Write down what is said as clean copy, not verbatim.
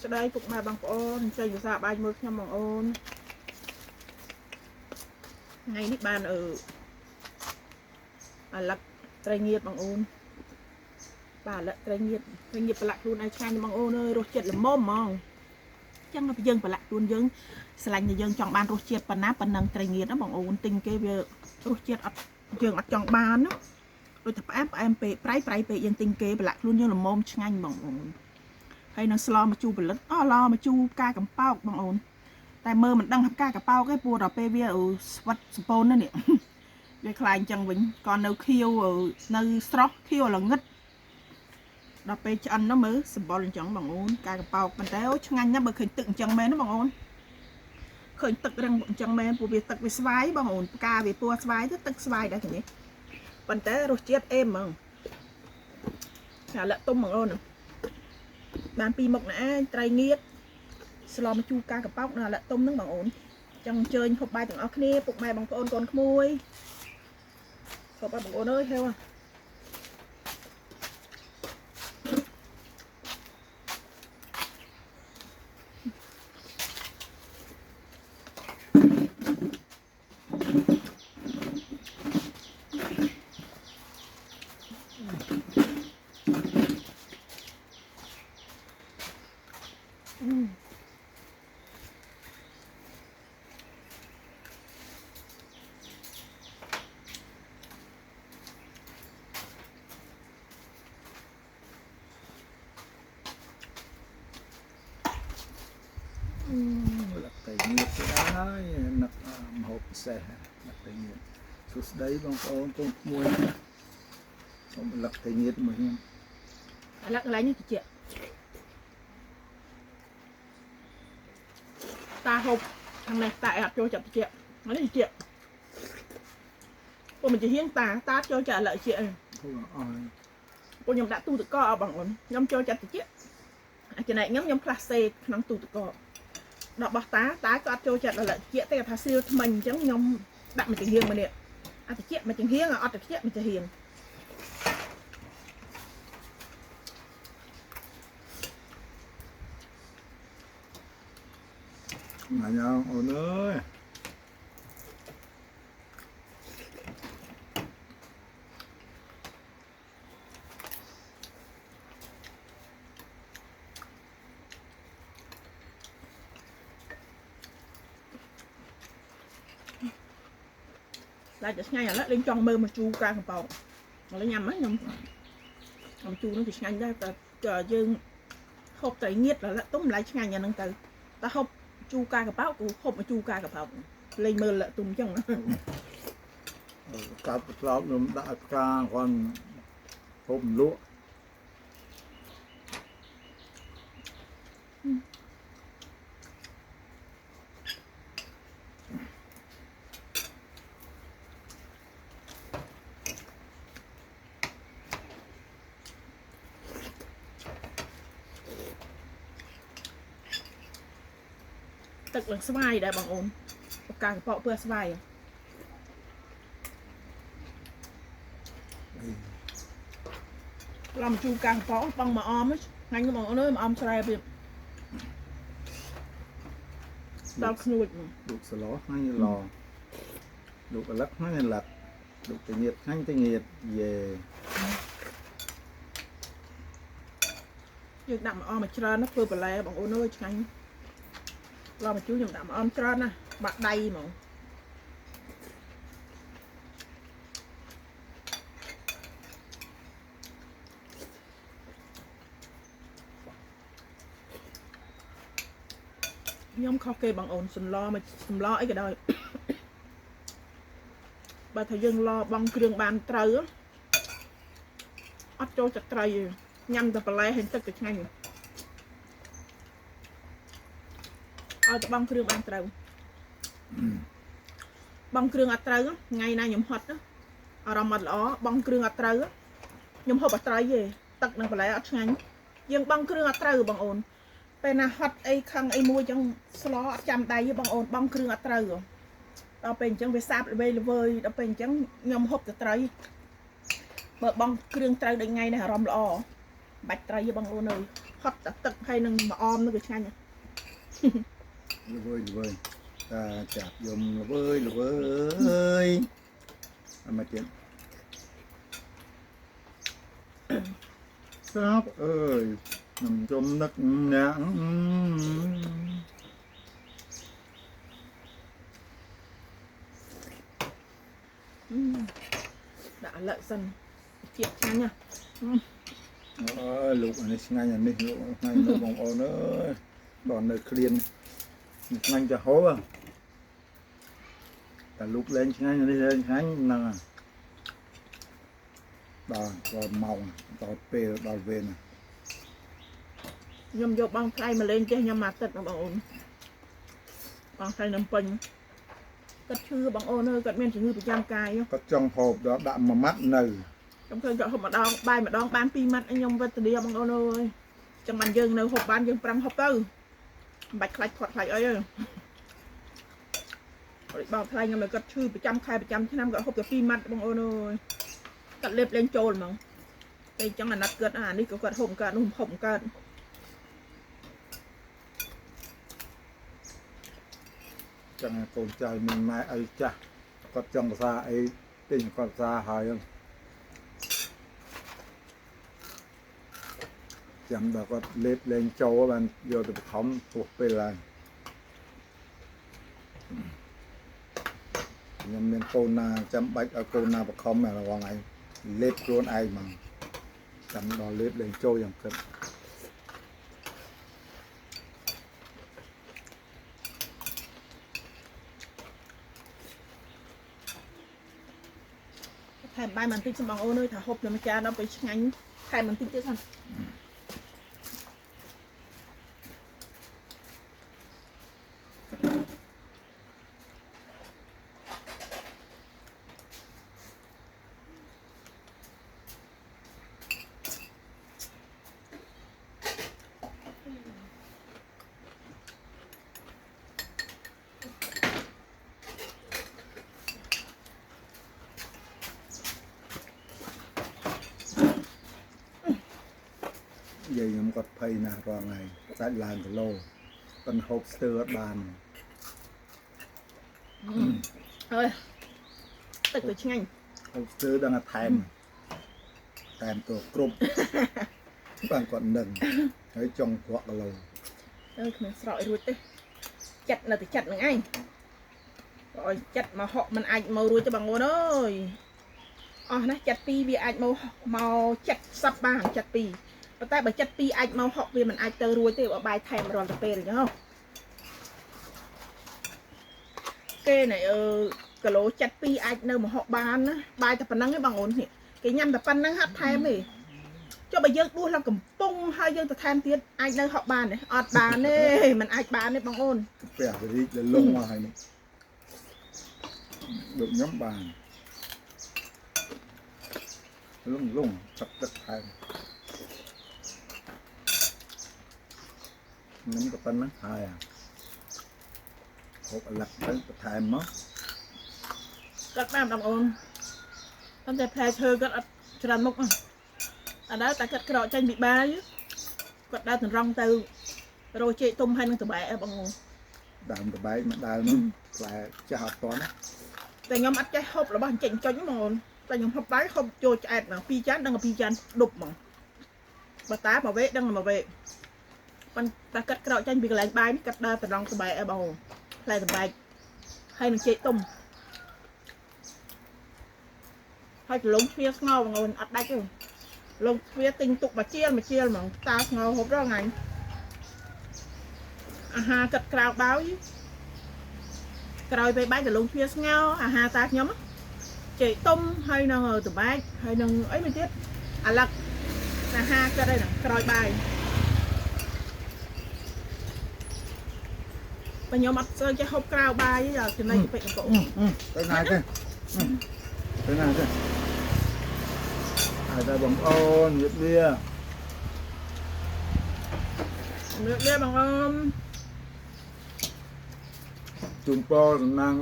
ស្ដីពុកម៉ែបងប្អូនចេញភាសាបាយមើលខ្ញុំបងអូនថ្ងៃនេះបានអាឡឹកត្រីងៀតបងអូនបាទអាឡឹកត្រីងៀតប្រឡាក់ខ្លួនឲ្យឆ្ងាញ់បងអូនអើយរសជាតិល្មមហ្មងចឹងដល់យើងប្រឡាក់ខ្លួនយើងស្រឡាញ់តែយើងចង់បានរសជាតិប៉ុណ្ណាប៉ុណ្ណឹងត្រីងៀតណាបងអូនទិញគេវារសជាតិអត់យើងអត់ចង់បានណាដូចតែផ្អែមពេកប្រៃពេកយើងទិញគេប្រឡាក់ខ្លួនយើងល្មមឆ្ងាញ់បងអូនហើយនឹងស្លម្ជូរផលិតឡម្ជូរផ្កាកំប៉ោកបងអូនតែមើលមិនដឹងផ្កាកំប៉ោកទេព្រោះដល់ពេលវាស្វិតសពូនណានេះវាខ្លាញ់អញ្ចឹងវិញក៏នៅខៀវនៅស្រស់ខៀវល្ងឹតដល់ពេលឆ្អិននោះមើលសម្បុរអញ្ចឹងបងអូនផ្កាកំប៉ោកប៉ុន្តែឆ្ងាញ់ណាស់បើឃើញទឹកអញ្ចឹងមែនណាបងអូនឃើញទឹករឹងអញ្ចឹងមែនព្រោះវាទឹកវាស្វាយបងអូនផ្កាវាពណ៌ស្វាយទៅទឹកស្វាយដែរនេះប៉ុន្តែរសជាតិអេមហ្មងអាឡឹកទុំបងអូនបានពីរមុខណាត្រីងៀតស្លម្ជូរផ្កាកំប៉ោកនៅអាឡឹកទុំហ្នឹងបងអូនចង់អញ្ជើញហូបបាយទាំងអស់គ្នាពុកម៉ែបងប្អូនកូនក្មួយហូបបាយបងប្អូនអើយហេវលឹកត្រីងៀតទៅហើយនឹកមហូបពិសេសលឹកត្រីងៀតសួស្ដីបងប្អូនកូនក្មួយសូមលឹកត្រីងៀតមួយខ្ញុំអាឡឹកកន្លែងនេះតិចតាហូបខាងនេះតាអត់ចូលចាប់តិចនេះតិចពួកមិនជាហៀងតាចូលចាប់អាឡឹកតិចអីពួកខ្ញុំដាក់ទូទឹកកកឲ្យបងអូនខ្ញុំចូលចាប់តិចចំណែកខ្ញុំផ្លាស់សេក្នុងទូទឹកកកដល់បោះតាក៏អត់ចូលចិត្តដល់តិចតែថាសៀវថ្មិញអញ្ចឹងខ្ញុំដាក់មួយចំហៀងមកនេះអាតិចមួយចំហៀងអត់តិចមួយចំហៀងអញអូនអើយlạiจะง่ายแล้วเล่นจองมือมาจูกลางกระเป๋าอะไรยำมั้ยยำจูnó thìง่ายได้แต่ยืนหอบใจเงียบแล้วต้มlạiง่ายอย่างนั้นแต่ta hộp chu caกระเป๋ากูหอบมาchu caกระเป๋าlên mơ lại tung chân cặp lọp nó đã ca còn hộp lúaទឹកឡើងស្វាយដែរបងអូនបកាកប៉ោពើស្វាយឡំជូរកាកប៉ោបងមកអមថ្ងៃនេះបងអូនអើយមកអមស្រែវាដល់ខ្នួចលោកសឡោហ្នឹងឡលោកអាឡឹកហ្នឹងអាឡឹកលោកតងៀតហ្នឹងតងៀតយេយើងដាក់មកអមមកច្រើនណាធ្វើបន្លែបងអូនអើយឆ្ងាញ់ឡំមកជូរខ្ញុំដាក់មកអមច្រើនណាបាក់ដៃហ្មងខ្ញុំខុសគេបងអូនសម្លអីក៏ដោយបើថាយើងឡបងគ្រឿងបានត្រូវអត់ចូលចិត្តត្រីញ៉ាំតែបន្លែហើយទឹកទៅឆ្ងាញ់ឲ្យតែបងគ្រឿងបានត្រូវបងគ្រឿងអត់ត្រូវថ្ងៃណាខ្ញុំហត់អារម្មណ៍អត់ល្អបងគ្រឿងអត់ត្រូវខ្ញុំហូបអត់ត្រីទេទឹកនឹងបន្លែអត់ឆ្ងាញ់យើងបងគ្រឿងអត់ត្រូវបងអូនពេលណាហត់អីខឹងអីមួយចឹងស្លោអត់ចាំដៃទេបងអូនបងគ្រឿងអត់ត្រូវដល់ពេលអញ្ចឹងវាសាបល្បីល្វើយដល់ពេលអញ្ចឹងខ្ញុំហូបតែត្រីបើបងគ្រឿងត្រូវដូចថ្ងៃនេះអារម្មណ៍ល្អ bạch trái với bằng luôn rồi ត់ទឹកហើយនឹងមកអមនោះគឺឆ្ងាញ់ ល្វើយតាចាប់យំល្វើយអត់មកទៀតស្រាប់អើយខ្ញុំជុំនឹកណាស់ ដាក់លក្ខសិនជាតិឆ្ងាញ់ណា លោកអានេះឆ្ងាញ់អានេះលោកឆ្ងាញ់នៅបងប្អូនអើយដល់នៅក្លៀនឆ្ងាញ់ចាហូតែលោកលេងឆ្ងាញ់អានេះលេងឆ្ងាញ់ហ្នឹងដល់ម៉ោងដល់ពេលដល់វេន ខ្ញុំយកបងថ្លៃមកលេងចេះខ្ញុំមកទឹកបងអូនបងថ្លៃនំពេញគាត់ឈឺបងអូនអើយគាត់មានជំងឺប្រចាំកាយ គាត់ចង់ហូបដល់ដាក់មួយម៉ាត់នៅ ខ្ញុំឃើញគាត់ហូបម្ដងបាយម្ដងបាន2ម៉ាត់ខ្ញុំវេទនាបងអូនអើយចឹងបានយើងនៅហូបបានយើង5ហូបទៅមិនបាច់ខ្លាច់ផាត់ខ្លាច់អីទេបងថ្លៃខ្ញុំឲ្យគាត់ឈឺប្រចាំខែប្រចាំឆ្នាំគាត់ហូបតែ2ម៉ាត់បងអូនអើយគាត់លេបលេងចូលហ្មងតែចឹងអាណិតគាត់អានេះក៏គាត់ហូបកើតនោះហូបកើត ចឹងកូនចៅមានម៉ែឪចាស់គាត់ចង់ភាសាអីទិញគាត់ភាសាហើយចាំដល់គាត់លេបលេងចូលបានយកទៅបឋមពោះពេលហើយខ្ញុំមានកូនណាចាំបាច់ឲ្យកូនណាបឋមរងឯងលេបខ្លួនឯងហ្មងចាំដល់លេបលេងចូលយ៉ាងគិត ថែមបាយបន្តិចសម្បងអូនអើយថាហូបនៅមួយចានដល់ពេលឆ្ងាញ់ថែមបន្តិចទៀតសិន យាយខ្ញុំគាត់ភ័យណាស់រាល់ថ្ងៃសាច់ឡើងគីឡូប៉ុនហូបស្ទើរអត់បាន ហើយទឹកទៅឆ្ងាញ់ ហូបស្ទើរដល់តែថែមទៅគ្រប់បានគាត់នឹងហើយចង់ក្រក់គីឡូ អើគ្មានស្រកឲ្យរួចទេចិត្តនៅតែចិត្តនឹងឯងឲ្យចិត្តមកហក់មិនអាចមករួចទេបងអូនអើយអស់ណាចិត្តពីរវាអាចមកចិត្តសັບបានចិត្តពីរ ប៉ុន្តែបើចិត្តពីរអាចមកហក់វាមិនអាចទៅរួចទេបើបាយថែមរាល់ទៅពេលអញ្ចឹងគេណែគីឡូចិត្តពីរអាចនៅមកហក់បានណាបាយតែប៉ុណ្្នឹងឯងបងអូននេះគេញ៉ាំតែប៉ុណ្្នឹងហាត់ថែមទេចុះបើយើងដួសឡើងកំពុងហើយយើងទៅថែមទៀតអាចនៅហក់បានទេអត់បានទេមិនអាចបានទេបងអូន ព្រះរីកលងមកហើយនេះដូចខ្ញុំបានលងទឹកថែម ខ្ញុំក៏ប៉ុណ្ណឹងហើយហូបអាឡឹកទៅបន្ថែមមក គាត់បានបងអូនប៉ុន្តែផ្លែឈើគាត់អត់ច្រើនមុខអត់ដែរតែគាត់ក្រកចេញពីបាយគាត់ដើរទៅរងទៅរោចេកទុំហើយនឹងតបែកបងអូន ដើមតបែកមកដើមនោះផ្លែចាស់អត់តន់ តែខ្ញុំអត់ចេះហូបរបស់ចេញចុញហ្មងតែខ្ញុំហូបបាយហូបចូលឆ្អែតមក2ចានដឹងតែ2ចានដប់ហ្មងបើតាមកវេដឹងមកវេប៉ុន្តែកាត់ក្រោកចាញ់ពីកន្លែងបាយនេះកាត់ដើរទៅរងតបែកបងផ្លែតបែកហើយនឹងចេកទុំហើយប្រឡងទ្វាស្ងោបងអូនអត់ដាច់ទេលងទ្វាទិញទុកមួយជាលហ្មងតាស្ងោហូបរាល់ថ្ងៃអាហារកាត់ក្រៅបាយក្រោយពេលបាយប្រឡងទ្វាស្ងោអាហារតាខ្ញុំ ចេកទុំហើយនឹងតបែកហើយនឹងអីមួយទៀតអាឡឹកអាហារគាត់ហើយនឹងក្រោយបាយបើខ្ញុំអត់សូវចេះហូបក្រៅបាយទេចំណៃពេកកកទៅណាទេទៅណាទេហើយតែបងអូននិយាយវា បងអូន ជូនពរតំណាង